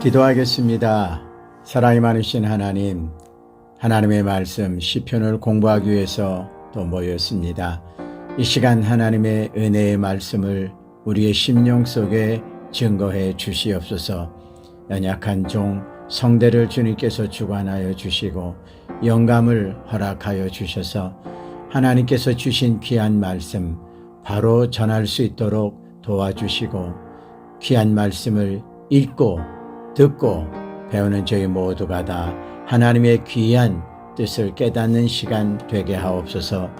기도하겠습니다. 사랑이 많으신 하나님, 하나님의 말씀 시편을 공부하기 위해서 또 모였습니다. 이 시간 하나님의 은혜의 말씀을 우리의 심령 속에 증거해 주시옵소서. 연약한 종 성대를 주님께서 주관하여 주시고 영감을 허락하여 주셔서 하나님께서 주신 귀한 말씀 바로 전할 수 있도록 도와주시고 귀한 말씀을 읽고 듣고 배우는 저희 모두가 다 하나님의 귀한 뜻을 깨닫는 시간 되게 하옵소서.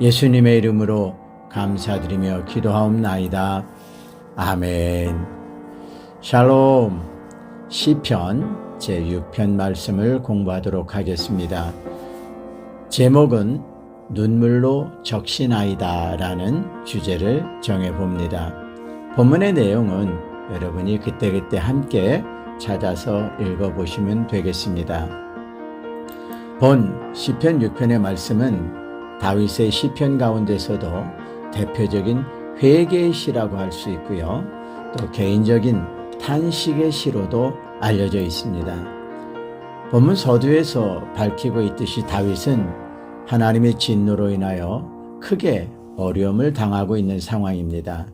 예수님의 이름으로 감사드리며 기도하옵나이다. 아멘. 샬롬. 시편 제6편 말씀을 공부하도록 하겠습니다. 제목은 눈물로 적시나이다 라는 주제를 정해봅니다. 본문의 내용은 여러분이 그때그때 함께 찾아서 읽어보시면 되겠습니다. 본 시편 6편의 말씀은 다윗의 시편 가운데서도 대표적인 회개의 시라고 할 수 있고요. 또 개인적인 탄식의 시로도 알려져 있습니다. 본문 서두에서 밝히고 있듯이 다윗은 하나님의 진노로 인하여 크게 어려움을 당하고 있는 상황입니다.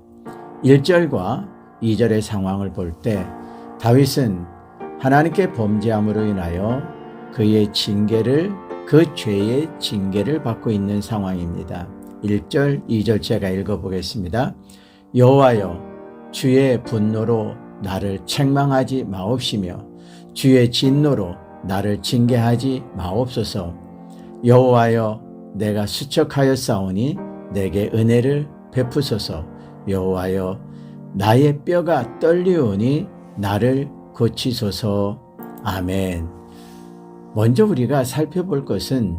1절과 2절의 상황을 볼 때 다윗은 하나님께 범죄함으로 인하여 그의 징계를, 그 죄의 징계를 받고 있는 상황입니다. 1절, 2절 제가 읽어보겠습니다. 여호와여, 주의 분노로 나를 책망하지 마옵시며 주의 진노로 나를 징계하지 마옵소서. 여호와여, 내가 수척하였사오니 내게 은혜를 베푸소서. 여호와여, 나의 뼈가 떨리오니 나를 고치소서. 아멘. 먼저 우리가 살펴볼 것은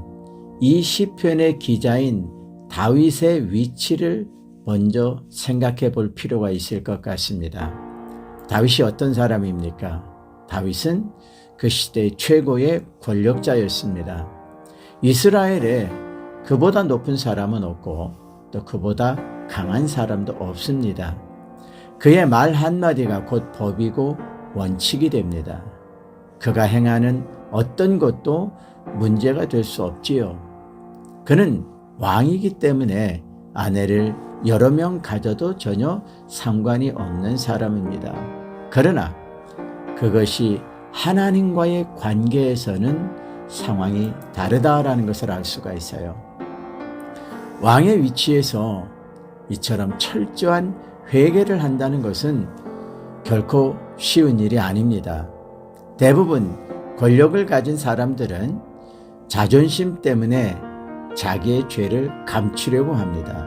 이 시편의 기자인 다윗의 위치를 먼저 생각해 볼 필요가 있을 것 같습니다. 다윗이 어떤 사람입니까? 다윗은 그 시대의 최고의 권력자였습니다. 이스라엘에 그보다 높은 사람은 없고 또 그보다 강한 사람도 없습니다. 그의 말 한마디가 곧 법이고 원칙이 됩니다. 그가 행하는 어떤 것도 문제가 될 수 없지요. 그는 왕이기 때문에 아내를 여러 명 가져도 전혀 상관이 없는 사람입니다. 그러나 그것이 하나님과의 관계에서는 상황이 다르다라는 것을 알 수가 있어요. 왕의 위치에서 이처럼 철저한 회개를 한다는 것은 결코 쉬운 일이 아닙니다. 대부분 권력을 가진 사람들은 자존심 때문에 자기의 죄를 감추려고 합니다.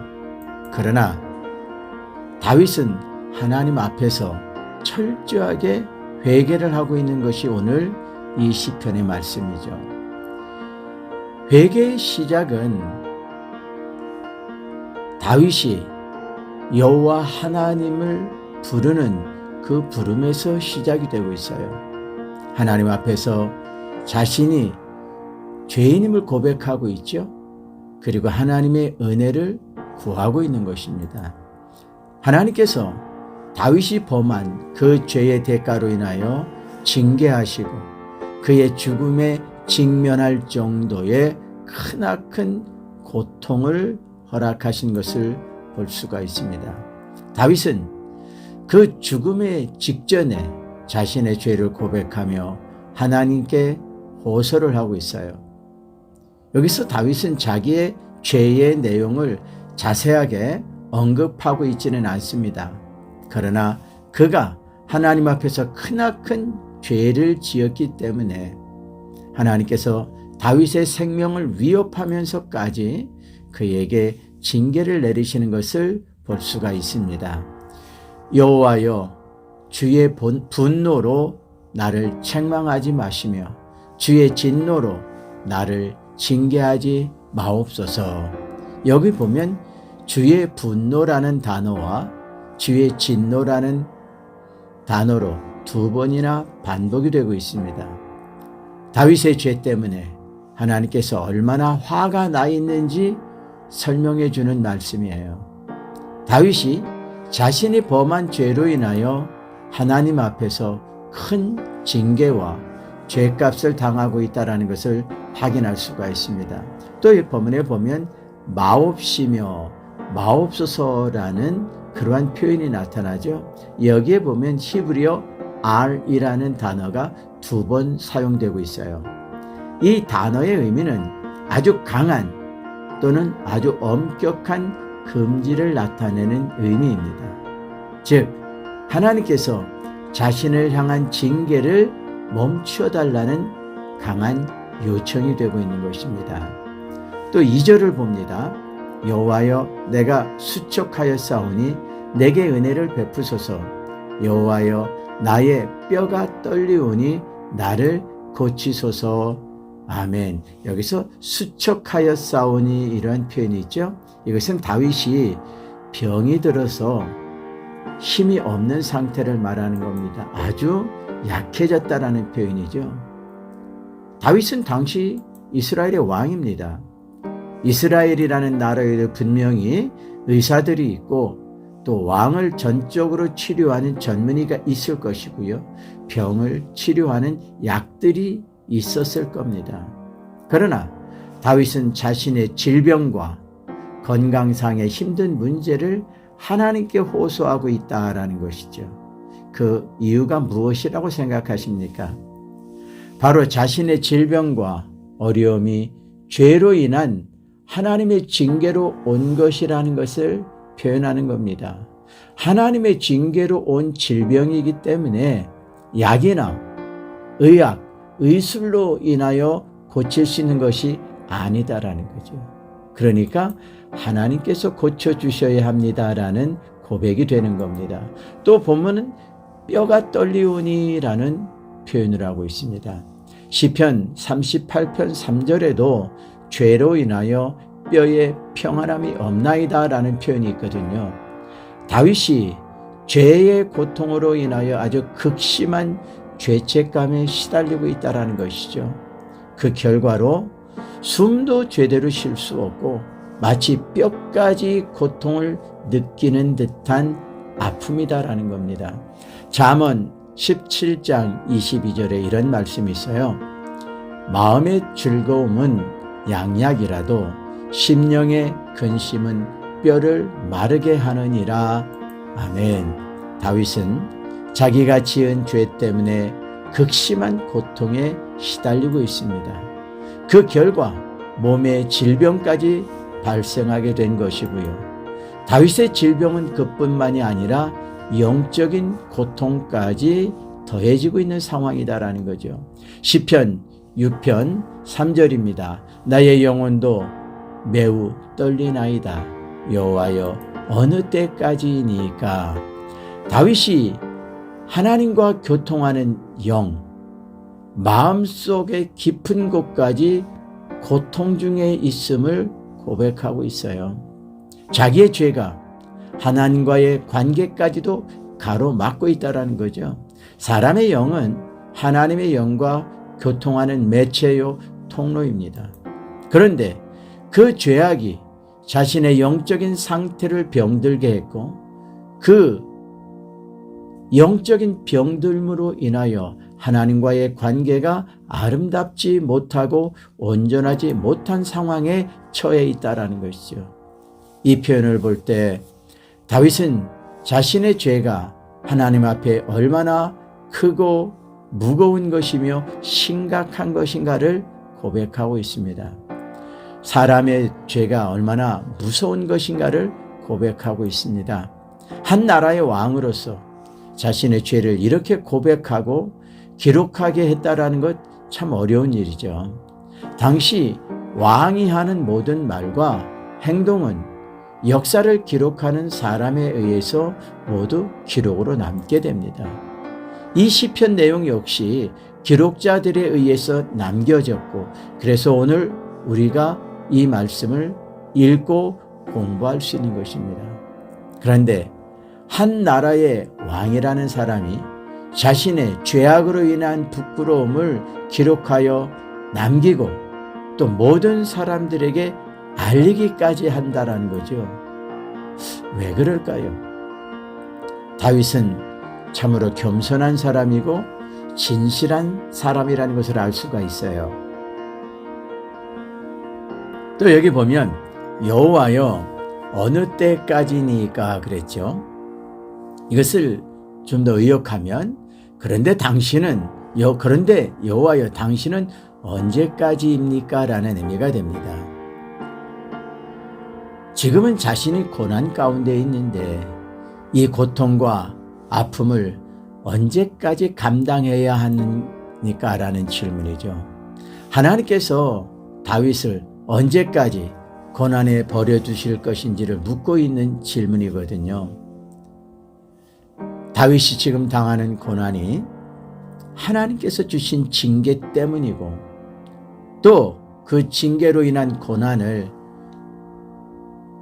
그러나 다윗은 하나님 앞에서 철저하게 회개를 하고 있는 것이 오늘 이 시편의 말씀이죠. 회개의 시작은 다윗이 여호와 하나님을 부르는 그 부름에서 시작이 되고 있어요. 하나님 앞에서 자신이 죄인임을 고백하고 있죠. 그리고 하나님의 은혜를 구하고 있는 것입니다. 하나님께서 다윗이 범한 그 죄의 대가로 인하여 징계하시고 그의 죽음에 직면할 정도의 크나큰 고통을 허락하신 것을 볼 수가 있습니다. 다윗은 그 죽음의 직전에 자신의 죄를 고백하며 하나님께 호소를 하고 있어요. 여기서 다윗은 자기의 죄의 내용을 자세하게 언급하고 있지는 않습니다. 그러나 그가 하나님 앞에서 크나큰 죄를 지었기 때문에 하나님께서 다윗의 생명을 위협하면서까지 그에게 징계를 내리시는 것을 볼 수가 있습니다. 여호와여, 주의 분노로 나를 책망하지 마시며 주의 진노로 나를 징계하지 마옵소서. 여기 보면 주의 분노라는 단어와 주의 진노라는 단어로 두 번이나 반복이 되고 있습니다. 다윗의 죄 때문에 하나님께서 얼마나 화가 나 있는지 설명해 주는 말씀이에요. 다윗이 자신이 범한 죄로 인하여 하나님 앞에서 큰 징계와 죄값을 당하고 있다는 것을 확인할 수가 있습니다. 또 이 본문에 보면 마옵시며 마옵소서라는 그러한 표현이 나타나죠. 여기에 보면 히브리어 R이라는 단어가 2번 사용되고 있어요. 이 단어의 의미는 아주 강한 또는 아주 엄격한 금지를 나타내는 의미입니다. 즉 하나님께서 자신을 향한 징계를 멈추어달라는 강한 요청이 되고 있는 것입니다. 또 2절을 봅니다. 여호와여 내가 수척하였사오니 내게 은혜를 베푸소서. 여호와여 나의 뼈가 떨리오니 나를 고치소서. 아멘. 여기서 수척하였사오니 이런 표현이 있죠. 이것은 다윗이 병이 들어서 힘이 없는 상태를 말하는 겁니다. 아주 약해졌다라는 표현이죠. 다윗은 당시 이스라엘의 왕입니다. 이스라엘이라는 나라에도 분명히 의사들이 있고 또 왕을 전적으로 치료하는 전문의가 있을 것이고요. 병을 치료하는 약들이 있었을 겁니다. 그러나 다윗은 자신의 질병과 건강상의 힘든 문제를 하나님께 호소하고 있다라는 것이죠. 그 이유가 무엇이라고 생각하십니까? 바로 자신의 질병과 어려움이 죄로 인한 하나님의 징계로 온 것이라는 것을 표현하는 겁니다. 하나님의 징계로 온 질병이기 때문에 약이나 의학, 의술로 인하여 고칠 수 있는 것이 아니다라는 거죠. 그러니까 하나님께서 고쳐주셔야 합니다라는 고백이 되는 겁니다. 또 본문은 뼈가 떨리오니라는 표현을 하고 있습니다. 시편 38편 3절에도 죄로 인하여 뼈에 평안함이 없나이다라는 표현이 있거든요. 다윗이 죄의 고통으로 인하여 아주 극심한 죄책감에 시달리고 있다는 것이죠. 그 결과로 숨도 제대로 쉴 수 없고 마치 뼈까지 고통을 느끼는 듯한 아픔이다라는 겁니다. 잠언 17장 22절에 이런 말씀이 있어요. 마음의 즐거움은 양약이라도 심령의 근심은 뼈를 마르게 하느니라. 아멘. 다윗은 자기가 지은 죄 때문에 극심한 고통에 시달리고 있습니다. 그 결과 몸에 질병까지 발생하게 된 것이고요. 다윗의 질병은 그뿐만이 아니라 영적인 고통까지 더해지고 있는 상황이다라는 거죠. 시편 6편 3절입니다. 나의 영혼도 매우 떨리나이다. 여호와여 어느 때까지니까. 다윗이 하나님과 교통하는 영, 마음속의 깊은 곳까지 고통 중에 있음을 고백하고 있어요. 자기의 죄가 하나님과의 관계까지도 가로막고 있다는 거죠. 사람의 영은 하나님의 영과 교통하는 매체요 통로입니다. 그런데 그 죄악이 자신의 영적인 상태를 병들게 했고 그 영적인 병들므로 인하여 하나님과의 관계가 아름답지 못하고 온전하지 못한 상황에 처해 있다는 것이죠. 이 표현을 볼 때 다윗은 자신의 죄가 하나님 앞에 얼마나 크고 무거운 것이며 심각한 것인가를 고백하고 있습니다. 사람의 죄가 얼마나 무서운 것인가를 고백하고 있습니다. 한 나라의 왕으로서 자신의 죄를 이렇게 고백하고 기록하게 했다라는 것 참 어려운 일이죠. 당시 왕이 하는 모든 말과 행동은 역사를 기록하는 사람에 의해서 모두 기록으로 남게 됩니다. 이 시편 내용 역시 기록자들에 의해서 남겨졌고 그래서 오늘 우리가 이 말씀을 읽고 공부할 수 있는 것입니다. 그런데 한 나라의 왕이라는 사람이 자신의 죄악으로 인한 부끄러움을 기록하여 남기고 또 모든 사람들에게 알리기까지 한다는 거죠. 왜 그럴까요? 다윗은 참으로 겸손한 사람이고 진실한 사람이라는 것을 알 수가 있어요. 또 여기 보면 여호와여 어느 때까지니까 그랬죠. 이것을 좀 더 의역하면 그런데 여호와여 당신은 언제까지입니까? 라는 의미가 됩니다. 지금은 자신이 고난 가운데 있는데 이 고통과 아픔을 언제까지 감당해야 하니까? 라는 질문이죠. 하나님께서 다윗을 언제까지 고난에 버려두실 것인지를 묻고 있는 질문이거든요. 다윗이 지금 당하는 고난이 하나님께서 주신 징계 때문이고 또 그 징계로 인한 고난을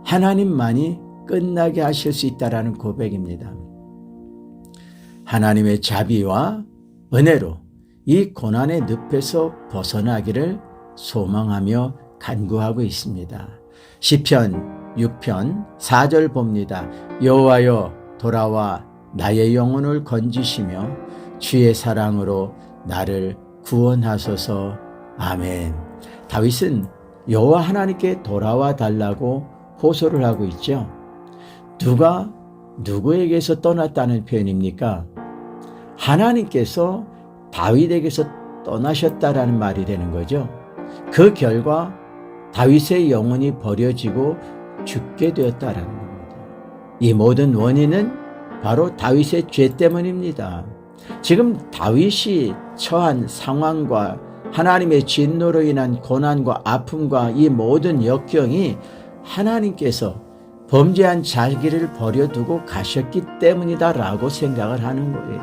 하나님만이 끝나게 하실 수 있다는 고백입니다. 하나님의 자비와 은혜로 이 고난의 늪에서 벗어나기를 소망하며 간구하고 있습니다. 시편 6편 4절 봅니다. 여호와여 돌아와 나의 영혼을 건지시며 주의 사랑으로 나를 구원하소서. 아멘. 다윗은 여호와 하나님께 돌아와 달라고 호소를 하고 있죠. 누가 누구에게서 떠났다는 표현입니까? 하나님께서 다윗에게서 떠나셨다라는 말이 되는 거죠. 그 결과 다윗의 영혼이 버려지고 죽게 되었다라는 겁니다. 이 모든 원인은 바로 다윗의 죄 때문입니다. 지금 다윗이 처한 상황과 하나님의 진노로 인한 고난과 아픔과 이 모든 역경이 하나님께서 범죄한 자기를 버려두고 가셨기 때문이다라고 생각을 하는 거예요.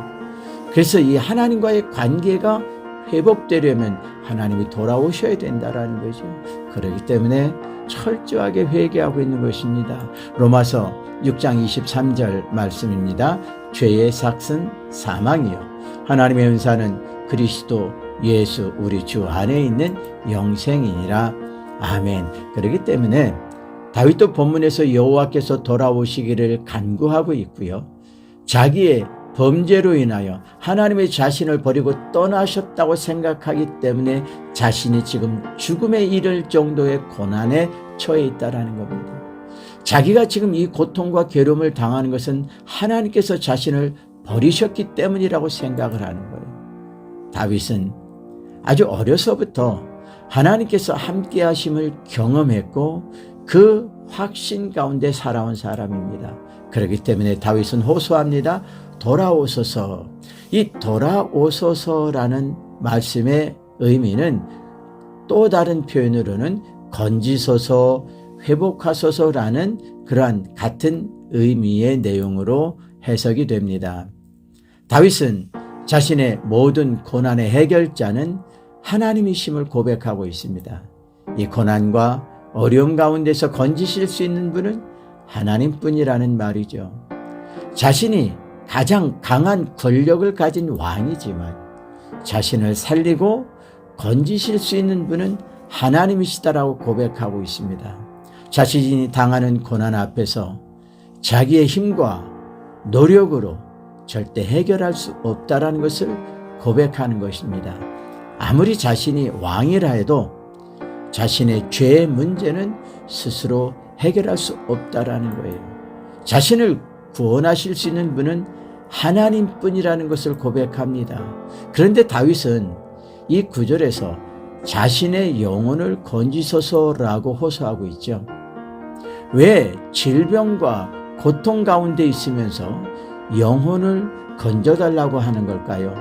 그래서 이 하나님과의 관계가 회복되려면 하나님이 돌아오셔야 된다라는 거죠. 그렇기 때문에 철저하게 회개하고 있는 것입니다. 로마서 6장 23절 말씀입니다. 죄의 삭은 사망이요 하나님의 은사는 그리스도 예수 우리 주 안에 있는 영생이니라. 아멘. 그렇기 때문에 다윗도 본문에서 여호와께서 돌아오시기를 간구하고 있고요. 자기의 범죄로 인하여 하나님의 자신을 버리고 떠나셨다고 생각하기 때문에 자신이 지금 죽음에 이를 정도의 고난에 처해 있다는 겁니다. 자기가 지금 이 고통과 괴로움을 당하는 것은 하나님께서 자신을 버리셨기 때문이라고 생각을 하는 거예요. 다윗은 아주 어려서부터 하나님께서 함께 하심을 경험했고 그 확신 가운데 살아온 사람입니다. 그렇기 때문에 다윗은 호소합니다. 돌아오소서. 이 돌아오소서라는 말씀의 의미는 또 다른 표현으로는 건지소서, 회복하소서라는 그러한 같은 의미의 내용으로 해석이 됩니다. 다윗은 자신의 모든 고난의 해결자는 하나님이심을 고백하고 있습니다. 이 고난과 어려움 가운데서 건지실 수 있는 분은 하나님뿐이라는 말이죠. 자신이 가장 강한 권력을 가진 왕이지만 자신을 살리고 건지실 수 있는 분은 하나님이시다라고 고백하고 있습니다. 자신이 당하는 고난 앞에서 자기의 힘과 노력으로 절대 해결할 수 없다라는 것을 고백하는 것입니다. 아무리 자신이 왕이라 해도 자신의 죄의 문제는 스스로 해결할 수 없다라는 거예요. 자신을 구원하실 수 있는 분은 하나님뿐이라는 것을 고백합니다. 그런데 다윗은 이 구절에서 자신의 영혼을 건지소서라고 호소하고 있죠. 왜 질병과 고통 가운데 있으면서 영혼을 건져달라고 하는 걸까요?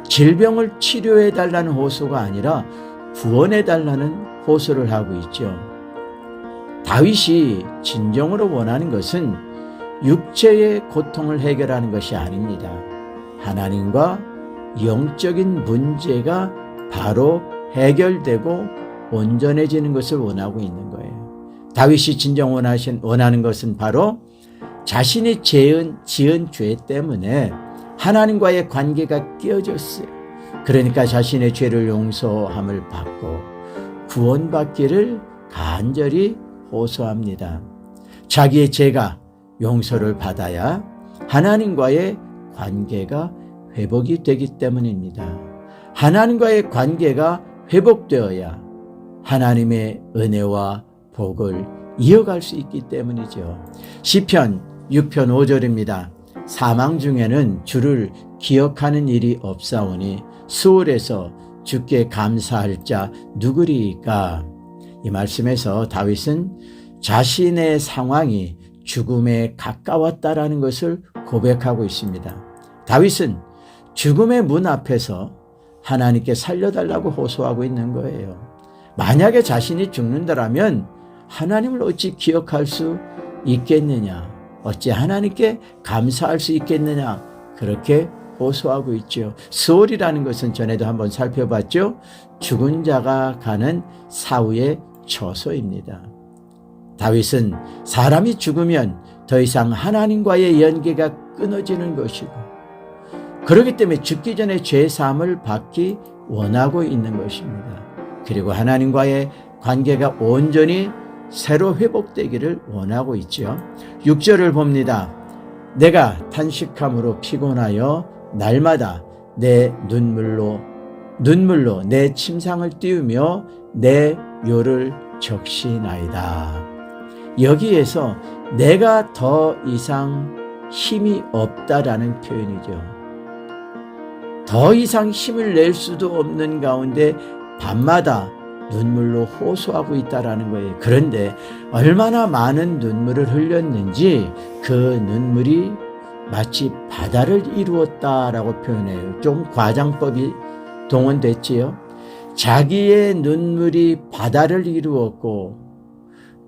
질병을 치료해달라는 호소가 아니라 구원해달라는 호소를 하고 있죠. 다윗이 진정으로 원하는 것은 육체의 고통을 해결하는 것이 아닙니다. 하나님과 영적인 문제가 바로 해결되고 온전해지는 것을 원하고 있는 거예요. 다윗이 진정 원하는 것은 바로 자신이 지은 죄 때문에 하나님과의 관계가 깨어졌어요. 그러니까 자신의 죄를 용서함을 받고 구원받기를 간절히 호소합니다. 자기의 죄가 용서를 받아야 하나님과의 관계가 회복이 되기 때문입니다. 하나님과의 관계가 회복되어야 하나님의 은혜와 복을 이어갈 수 있기 때문이죠. 시편 6편 5절입니다. 사망 중에는 주를 기억하는 일이 없사오니 수월에서 주께 감사할 자 누구리이까. 이 말씀에서 다윗은 자신의 상황이 죽음에 가까웠다라는 것을 고백하고 있습니다. 다윗은 죽음의 문 앞에서 하나님께 살려달라고 호소하고 있는 거예요. 만약에 자신이 죽는다라면 하나님을 어찌 기억할 수 있겠느냐, 어찌 하나님께 감사할 수 있겠느냐, 그렇게 호소하고 있죠. 스올이라는 것은 전에도 한번 살펴봤죠. 죽은 자가 가는 사후의 처소입니다. 다윗은 사람이 죽으면 더 이상 하나님과의 연계가 끊어지는 것이고, 그렇기 때문에 죽기 전에 죄사함을 받기 원하고 있는 것입니다. 그리고 하나님과의 관계가 온전히 새로 회복되기를 원하고 있죠. 6절을 봅니다. 내가 탄식함으로 피곤하여 날마다 내 눈물로 내 침상을 띄우며 내 뇨를 적시나이다. 여기에서 내가 더 이상 힘이 없다라는 표현이죠. 더 이상 힘을 낼 수도 없는 가운데 밤마다 눈물로 호소하고 있다라는 거예요. 그런데 얼마나 많은 눈물을 흘렸는지 그 눈물이 마치 바다를 이루었다라고 표현해요. 좀 과장법이 동원됐지요. 자기의 눈물이 바다를 이루었고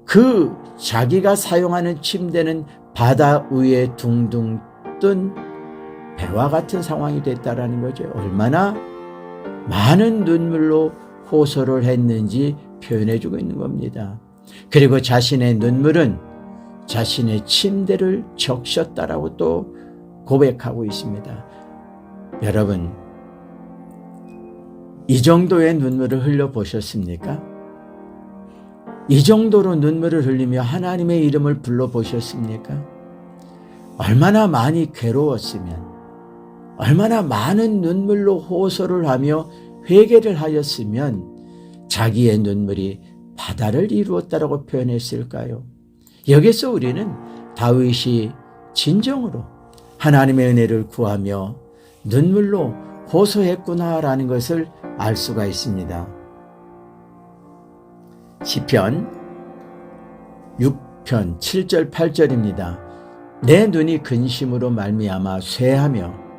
그 자기가 사용하는 침대는 바다 위에 둥둥 뜬 배와 같은 상황이 됐다라는 거죠. 얼마나 많은 눈물로 호소를 했는지 표현해주고 있는 겁니다. 그리고 자신의 눈물은 자신의 침대를 적셨다라고 또 고백하고 있습니다. 여러분, 이 정도의 눈물을 흘려보셨습니까? 이 정도로 눈물을 흘리며 하나님의 이름을 불러보셨습니까? 얼마나 많이 괴로웠으면, 얼마나 많은 눈물로 호소를 하며 회개를 하였으면 자기의 눈물이 바다를 이루었다라고 표현했을까요? 여기서 우리는 다윗이 진정으로 하나님의 은혜를 구하며 눈물로 호소했구나라는 것을 알 수가 있습니다. 시편 6편 7절 8절입니다. 내 눈이 근심으로 말미암아 쇠하며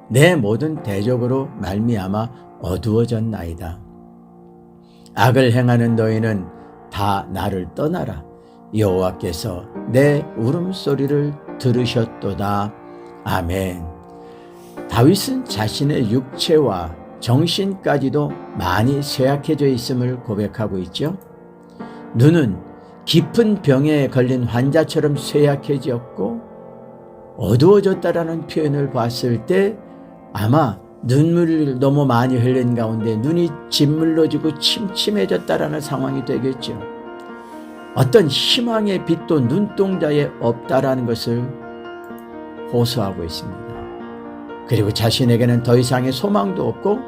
내 모든 대적으로 말미암아 어두워졌나이다. 악을 행하는 너희는 다 나를 떠나라. 여호와께서 내 울음소리를 들으셨도다. 아멘. 다윗은 자신의 육체와 정신까지도 많이 쇠약해져 있음을 고백하고 있죠. 눈은 깊은 병에 걸린 환자처럼 쇠약해졌고 어두워졌다라는 표현을 봤을 때 아마 눈물을 너무 많이 흘린 가운데 눈이 짓물러지고 침침해졌다라는 상황이 되겠죠. 어떤 희망의 빛도 눈동자에 없다라는 것을 호소하고 있습니다. 그리고 자신에게는 더 이상의 소망도 없고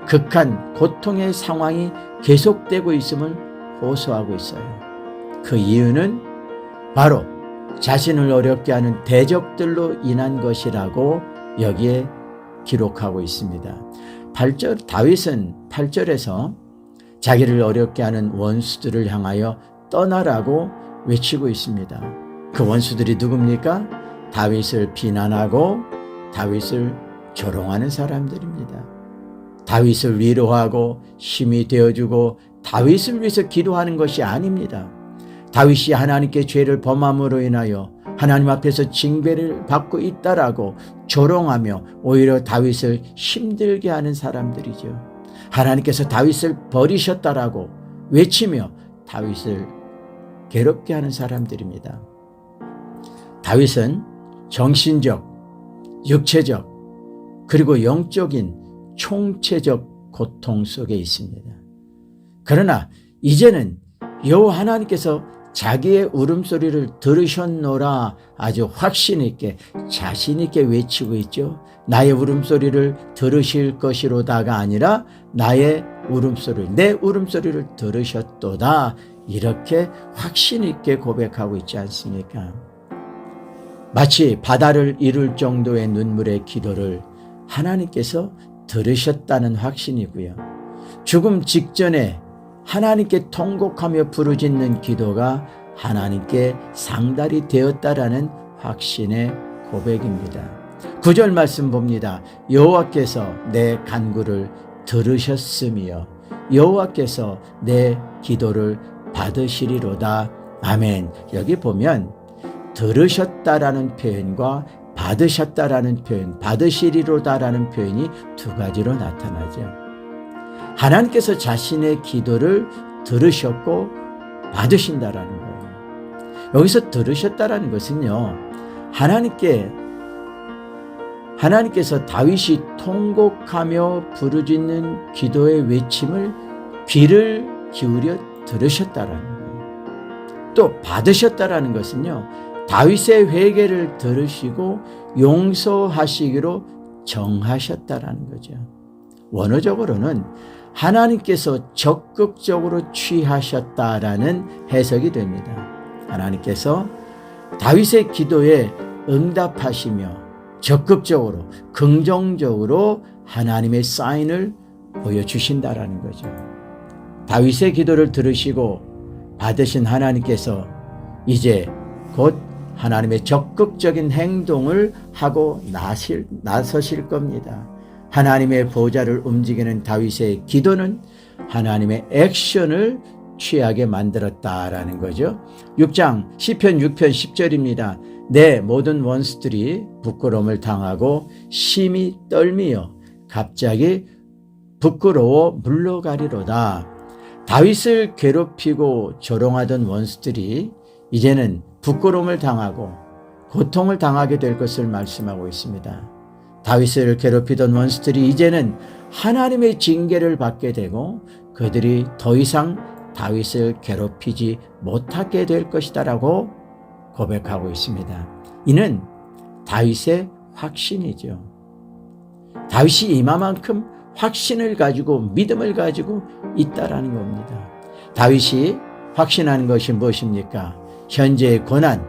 극한 고통의 상황이 계속되고 있음을 호소하고 있어요. 그 이유는 바로 자신을 어렵게 하는 대적들로 인한 것이라고 여기에 기록하고 있습니다. 다윗은 8절에서 자기를 어렵게 하는 원수들을 향하여 떠나라고 외치고 있습니다. 그 원수들이 누굽니까? 다윗을 비난하고 다윗을 조롱하는 사람들입니다. 다윗을 위로하고 힘이 되어주고 다윗을 위해서 기도하는 것이 아닙니다. 다윗이 하나님께 죄를 범함으로 인하여 하나님 앞에서 징배를 받고 있다라고 조롱하며 오히려 다윗을 힘들게 하는 사람들이죠. 하나님께서 다윗을 버리셨다라고 외치며 다윗을 괴롭게 하는 사람들입니다. 다윗은 정신적, 육체적, 그리고 영적인 총체적 고통 속에 있습니다. 그러나 이제는 여호와 하나님께서 자기의 울음소리를 들으셨노라 아주 확신 있게 자신 있게 외치고 있죠. 나의 울음소리를 들으실 것이로다가 아니라 나의 울음소리, 내 울음소리를 들으셨도다, 이렇게 확신 있게 고백하고 있지 않습니까? 마치 바다를 이룰 정도의 눈물의 기도를 하나님께서 들으셨다는 확신이고요. 죽음 직전에 하나님께 통곡하며 부르짖는 기도가 하나님께 상달이 되었다라는 확신의 고백입니다. 9절 말씀 봅니다. 여호와께서 내 간구를 들으셨으며 여호와께서 내 기도를 받으시리로다. 아멘. 여기 보면 들으셨다라는 표현과 받으셨다라는 표현, 받으시리로다라는 표현이 두 가지로 나타나죠. 하나님께서 자신의 기도를 들으셨고 받으신다라는 거예요. 여기서 들으셨다라는 것은요, 하나님께서 다윗이 통곡하며 부르짖는 기도의 외침을 귀를 기울여 들으셨다라는 거예요. 또 받으셨다라는 것은요, 다윗의 회개를 들으시고 용서하시기로 정하셨다라는 거죠. 원어적으로는 하나님께서 적극적으로 취하셨다라는 해석이 됩니다. 하나님께서 다윗의 기도에 응답하시며 적극적으로 긍정적으로 하나님의 사인을 보여주신다라는 거죠. 다윗의 기도를 들으시고 받으신 하나님께서 이제 곧 하나님의 적극적인 행동을 하고 나서실 겁니다. 하나님의 보좌를 움직이는 다윗의 기도는 하나님의 액션을 취하게 만들었다라는 거죠. 6장 시편 6편 10절입니다. 내 모든 원수들이 부끄러움을 당하고 심히 떨미어 갑자기 부끄러워 물러가리로다. 다윗을 괴롭히고 조롱하던 원수들이 이제는 부끄러움을 당하고 고통을 당하게 될 것을 말씀하고 있습니다. 다윗을 괴롭히던 원수들이 이제는 하나님의 징계를 받게 되고 그들이 더 이상 다윗을 괴롭히지 못하게 될 것이다라고 고백하고 있습니다. 이는 다윗의 확신이죠. 다윗이 이만큼 확신을 가지고 믿음을 가지고 있다라는 겁니다. 다윗이 확신하는 것이 무엇입니까? 현재의 고난,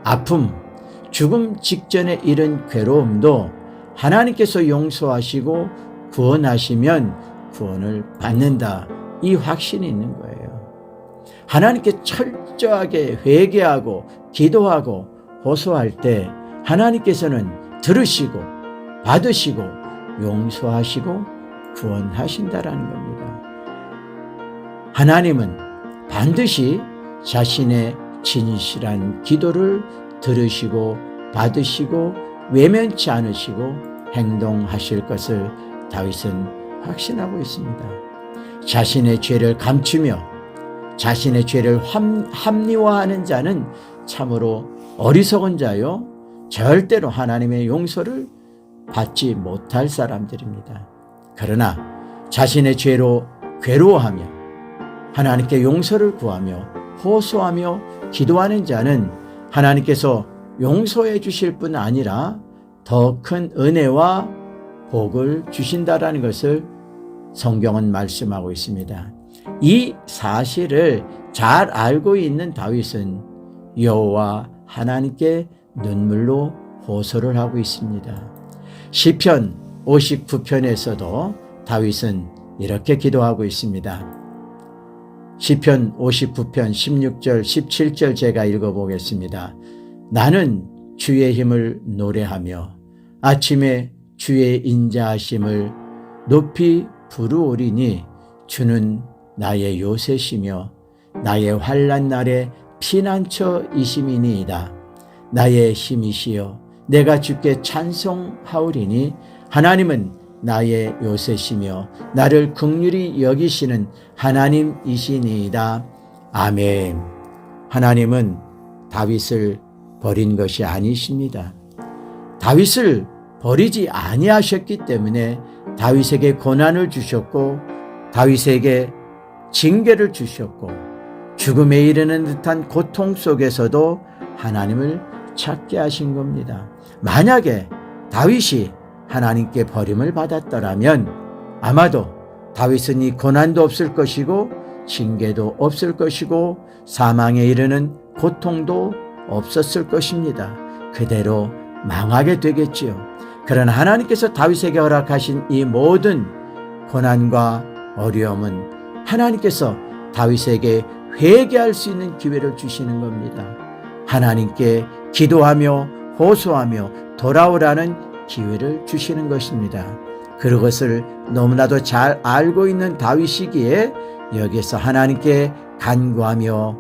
아픔, 죽음 직전에 이른 괴로움도 하나님께서 용서하시고 구원하시면 구원을 받는다. 이 확신이 있는 거예요. 하나님께 철저하게 회개하고 기도하고 호소할 때 하나님께서는 들으시고 받으시고 용서하시고 구원하신다라는 겁니다. 하나님은 반드시 자신의 진실한 기도를 들으시고 받으시고 외면치 않으시고 행동하실 것을 다윗은 확신하고 있습니다. 자신의 죄를 감추며 자신의 죄를 합리화하는 자는 참으로 어리석은 자요, 절대로 하나님의 용서를 받지 못할 사람들입니다. 그러나 자신의 죄로 괴로워하며 하나님께 용서를 구하며 호소하며 기도하는 자는 하나님께서 용서해 주실 뿐 아니라 더 큰 은혜와 복을 주신다라는 것을 성경은 말씀하고 있습니다. 이 사실을 잘 알고 있는 다윗은 여호와 하나님께 눈물로 호소를 하고 있습니다. 시편 59편에서도 다윗은 이렇게 기도하고 있습니다. 시편 59편 16절 17절 제가 읽어보겠습니다. 나는 주의 힘을 노래하며 아침에 주의 인자하심을 높이 부르오리니 주는 나의 요새시며 나의 환난 날에 피난처이심이니이다. 나의 힘이시여 내가 주께 찬송하오리니 하나님은 나의 요새시며 나를 긍휼히 여기시는 하나님이시니이다. 아멘. 하나님은 다윗을 버린 것이 아니십니다. 다윗을 버리지 아니하셨기 때문에 다윗에게 고난을 주셨고 다윗에게 징계를 주셨고 죽음에 이르는 듯한 고통 속에서도 하나님을 찾게 하신 겁니다. 만약에 다윗이 하나님께 버림을 받았더라면 아마도 다윗은 이 고난도 없을 것이고 징계도 없을 것이고 사망에 이르는 고통도 없었을 것입니다. 그대로 망하게 되겠지요. 그러나 하나님께서 다윗에게 허락하신 이 모든 고난과 어려움은 하나님께서 다윗에게 회개할 수 있는 기회를 주시는 겁니다. 하나님께 기도하며 호소하며 돌아오라는 기회를 주시는 것입니다. 그것을 너무나도 잘 알고 있는 다윗이기에 여기서 하나님께 간구하며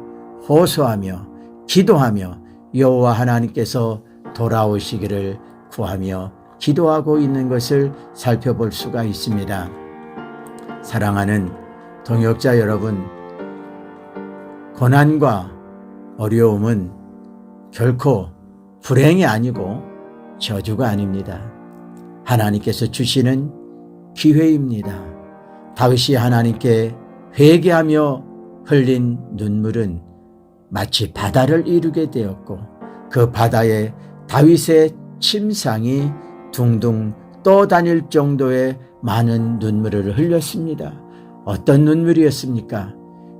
호소하며 기도하며 여호와 하나님께서 돌아오시기를 구하며 기도하고 있는 것을 살펴볼 수가 있습니다. 사랑하는 동역자 여러분, 고난과 어려움은 결코 불행이 아니고 저주가 아닙니다. 하나님께서 주시는 기회입니다. 다윗이 하나님께 회개하며 흘린 눈물은 마치 바다를 이루게 되었고 그 바다에 다윗의 침상이 둥둥 떠다닐 정도의 많은 눈물을 흘렸습니다. 어떤 눈물이었습니까?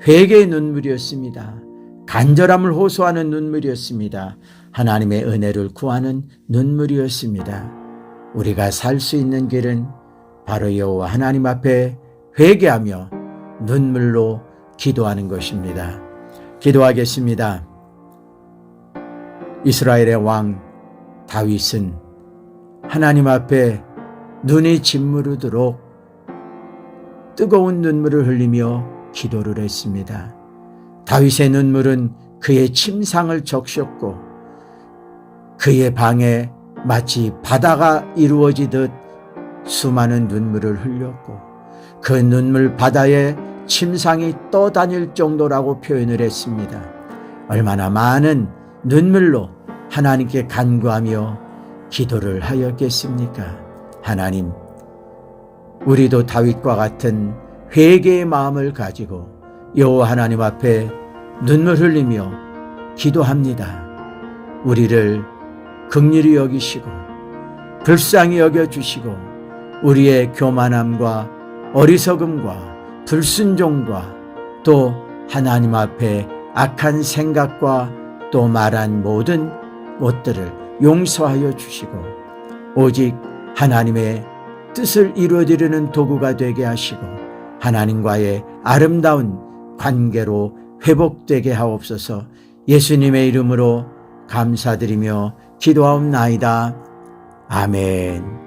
회개의 눈물이었습니다. 간절함을 호소하는 눈물이었습니다. 하나님의 은혜를 구하는 눈물이었습니다. 우리가 살 수 있는 길은 바로 여호와 하나님 앞에 회개하며 눈물로 기도하는 것입니다. 기도하겠습니다. 이스라엘의 왕 다윗은 하나님 앞에 눈이 짓무르도록 뜨거운 눈물을 흘리며 기도를 했습니다. 다윗의 눈물은 그의 침상을 적셨고 그의 방에 마치 바다가 이루어지듯 수많은 눈물을 흘렸고 그 눈물 바다에 침상이 떠다닐 정도라고 표현을 했습니다. 얼마나 많은 눈물로 하나님께 간구하며 기도를 하였겠습니까? 하나님, 우리도 다윗과 같은 회개의 마음을 가지고 여호와 하나님 앞에 눈물 흘리며 기도합니다. 우리를 긍휼히 여기시고 불쌍히 여겨주시고 우리의 교만함과 어리석음과 불순종과 또 하나님 앞에 악한 생각과 또 말한 모든 것들을 용서하여 주시고 오직 하나님의 뜻을 이루어드리는 도구가 되게 하시고 하나님과의 아름다운 관계로 회복되게 하옵소서. 예수님의 이름으로 감사드리며 기도하옵나이다. 아멘.